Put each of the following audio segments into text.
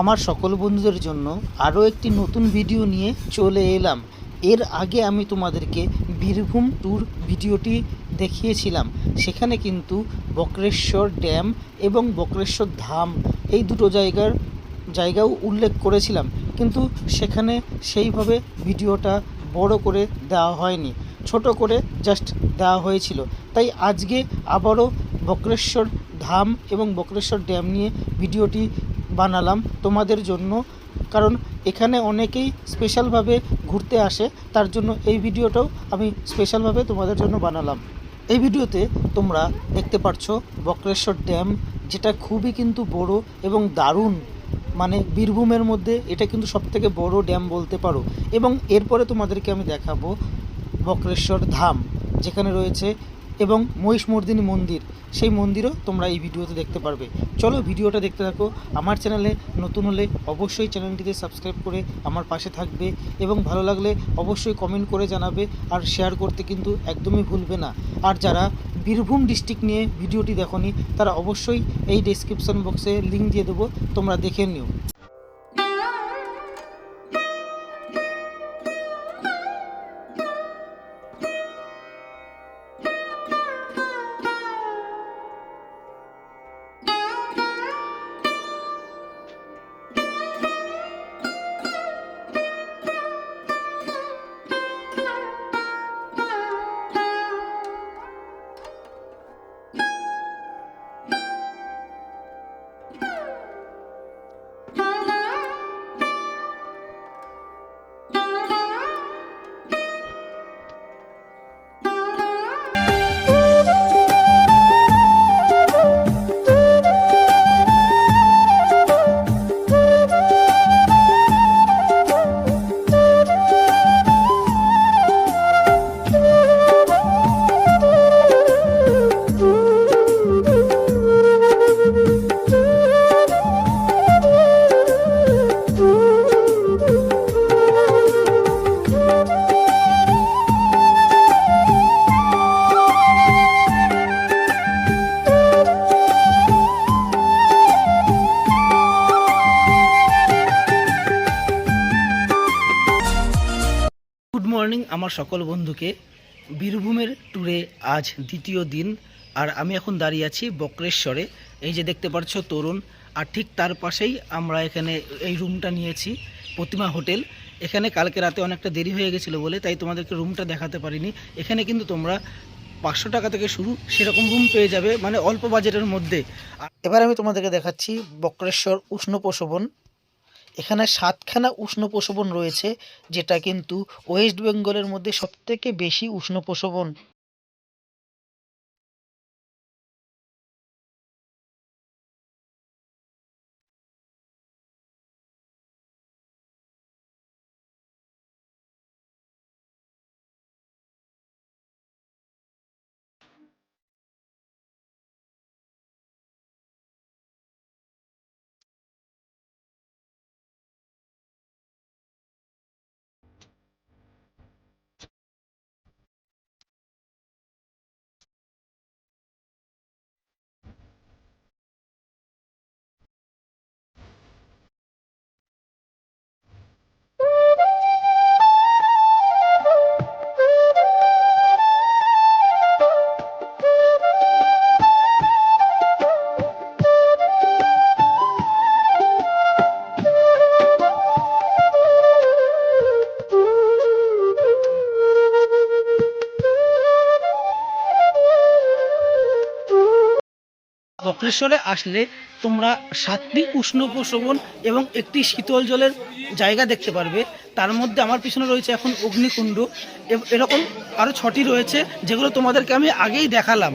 আমার সকল বন্ধুদের জন্য আরও একটি নতুন ভিডিও নিয়ে চলে এলাম। এর আগে আমি তোমাদেরকে বীরভূম ট্যুর ভিডিওটি দেখিয়েছিলাম। সেখানে কিন্তু বক্রেশ্বর ড্যাম এবং বক্রেশ্বর ধাম এই দুটো জায়গাও উল্লেখ করেছিলাম, কিন্তু সেখানে সেইভাবে ভিডিওটা বড় করে দেওয়া হয়নি, ছোট করে জাস্ট দেওয়া হয়েছিল। তাই আজকে আবারও বক্রেশ্বর ধাম এবং বক্রেশ্বর ড্যাম নিয়ে ভিডিওটি বানালাম তোমাদের জন্য, কারণ এখানে অনেকেই স্পেশালভাবে ঘুরতে আসে, তার জন্য এই ভিডিওটাও আমি স্পেশালভাবে তোমাদের জন্য বানালাম। এই ভিডিওতে তোমরা দেখতে পাচ্ছ বক্রেশ্বর ড্যাম, যেটা খুবই কিন্তু বড় এবং দারুণ, মানে বীরভূমের মধ্যে এটা কিন্তু সবথেকে বড় ড্যাম বলতে পারো। এবং এরপরে তোমাদেরকে আমি দেখাবো বক্রেশ্বর ধাম, যেখানে রয়েছে এবং মহিষমর্দিনী মন্দির, সেই মন্দিরও তোমরা এই ভিডিওতে দেখতে পারবে। চলো ভিডিওটা দেখতে থাকো। আমার চ্যানেলে নতুন হলে অবশ্যই চ্যানেলটিতে সাবস্ক্রাইব করে আমার পাশে থাকবে, এবং ভালো লাগলে অবশ্যই কমেন্ট করে জানাবে, আর শেয়ার করতে কিন্তু একদমই ভুলবে না। আর যারা বীরভূম ডিস্ট্রিক্ট নিয়ে ভিডিওটি দেখোনি, তারা অবশ্যই এই ডেসক্রিপশন বক্সে লিঙ্ক দিয়ে দেবো, তোমরা দেখে নিও। গুড মর্নিং আমার সকল বন্ধুকে। বীরভূমের ট্যুরে আজ দ্বিতীয় দিন, আর আমি এখন দাঁড়িয়ে আছি বক্রেশ্বরে। এই যে দেখতে পাচ্ছ তরুণ, আর ঠিক তার পাশেই আমরা এখানে এই রুমটা নিয়েছি, প্রতিমা হোটেল। এখানে কালকে রাতে অনেকটা দেরি হয়ে গেছিলো বলে তাই তোমাদেরকে রুমটা দেখাতে পারিনি। এখানে কিন্তু তোমরা 500 টাকা থেকে শুরু সেরকম রুম পেয়ে যাবে, মানে অল্প বাজেটের মধ্যে। এবার আমি তোমাদেরকে দেখাচ্ছি বক্রেশ্বর উষ্ণ প্রসবন। এখানে 7খানা উষ্ণ প্রসবন রয়েছে, যেটা কিন্তু ওয়েস্ট বেঙ্গলের মধ্যে সবথেকে বেশি উষ্ণ প্রসবন। বক্রেশ্বরে আসলে তোমরা 7টি উষ্ণ প্রসবন এবং একটি শীতল জলের জায়গা দেখতে পারবে। তার মধ্যে আমার পিছনে রয়েছে এখন অগ্নিকুণ্ড, এরকম আরও 6টি রয়েছে, যেগুলো তোমাদেরকে আমি আগেই দেখালাম।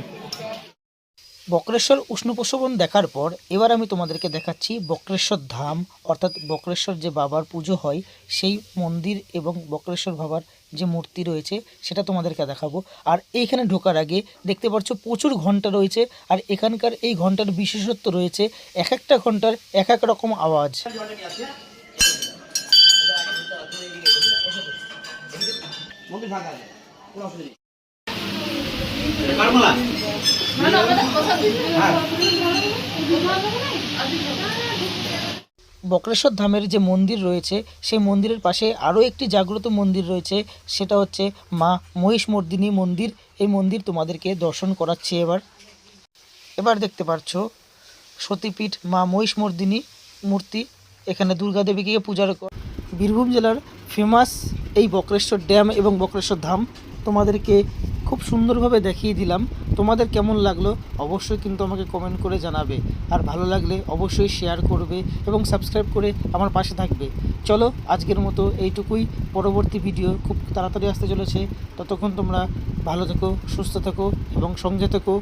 বক্রেশ্বর উষ্ণ প্রসবন দেখার পর এবার আমি তোমাদেরকে দেখাচ্ছি বক্রেশ্বর ধাম, অর্থাৎ বক্রেশ্বর যে বাবার পুজো হয় সেই মন্দির, এবং বক্রেশ্বর বাবার যে মূর্তি রয়েছে সেটা তোমাদেরকে দেখাবো। আর এইখানে ঢোকার আগে দেখতে পাচ্ছ প্রচুর ঘন্টা রয়েছে, আর এখানকার এই ঘন্টার বিশেষত্ব রয়েছে, এক একটা ঘন্টার এক এক রকম আওয়াজ। বক্রেশ্বর ধামের যে মন্দির রয়েছে সেই মন্দিরের পাশে আরও একটি জাগ্রত মন্দির রয়েছে, সেটা হচ্ছে মা মহিষমর্দিনী মন্দির। এই মন্দির তোমাদেরকে দর্শন করাচ্ছি। এবার দেখতে পাচ্ছ সতীপীঠ মা মহিষমর্দিনী মূর্তি। এখানে দুর্গা দেবীকে পূজার বীরভূম জেলার ফেমাস এই বক্রেশ্বর ড্যাম এবং বক্রেশ্বর ধাম তোমাদেরকে খুব সুন্দরভাবে দেখিয়ে দিলাম। তোমাদের কেমন লাগলো অবশ্যই কিন্তু আমাকে কমেন্ট করে জানাবে, আর ভালো লাগলে অবশ্যই শেয়ার করবে এবং সাবস্ক্রাইব করে আমার পাশে থাকবে। চলো আজকের মতো এইটুকুই, পরবর্তী ভিডিও খুব তাড়াতাড়ি আসতে চলেছে। ততক্ষণ তোমরা ভালো থেকো, সুস্থ থেকো এবং সঙ্গে থেকো।